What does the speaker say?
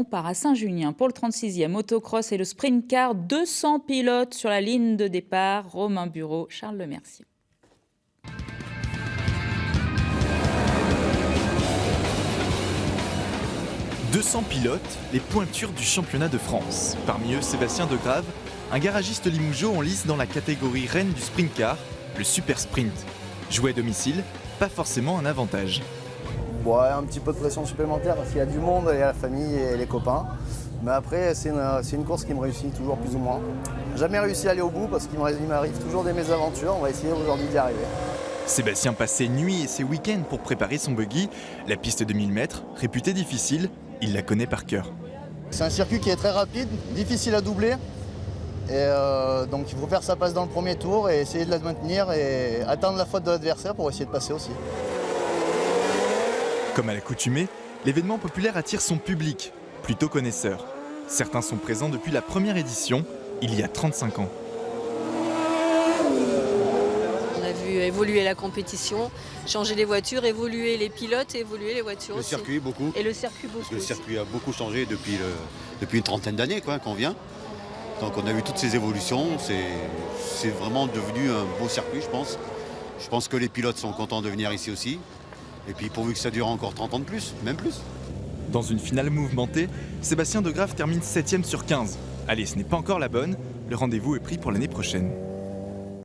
On part à Saint-Junien pour le 36e autocross et le sprint car. 200 pilotes sur la ligne de départ. Romain Bureau, Charles Lemercier. « 200 pilotes, les pointures du championnat de France. Parmi eux, Sébastien Degrave, un garagiste limougeaud en lice dans la catégorie reine du sprint car, le super sprint. Jouer à domicile, pas forcément un avantage. Ouais, un petit peu de pression supplémentaire parce qu'il y a du monde, il y a la famille et les copains. Mais après, c'est une course qui me réussit toujours plus ou moins. Jamais réussi à aller au bout parce qu'il m'arrive toujours des mésaventures. On va essayer aujourd'hui d'y arriver. Sébastien passe ses nuits et ses week-ends pour préparer son buggy. La piste de 1000 mètres, réputée difficile, il la connaît par cœur. C'est un circuit qui est très rapide, difficile à doubler. Et donc il faut faire sa passe dans le premier tour et essayer de la maintenir et attendre la faute de l'adversaire pour essayer de passer aussi. Comme à l'accoutumée, l'événement populaire attire son public, plutôt connaisseur. Certains sont présents depuis la première édition, il y a 35 ans. On a vu évoluer la compétition, changer les voitures, évoluer les pilotes, évoluer les voitures Le aussi. circuit, beaucoup. Et le circuit, beaucoup Parce que le aussi. circuit a beaucoup changé depuis une trentaine d'années qu'on vient. Donc on a vu toutes ces évolutions, c'est vraiment devenu un beau circuit, je pense. Je pense que les pilotes sont contents de venir ici aussi. Et puis pourvu que ça dure encore 30 ans de plus, même plus. Dans une finale mouvementée, Sébastien Degrave termine 7e sur 15. Allez, ce n'est pas encore la bonne, le rendez-vous est pris pour l'année prochaine.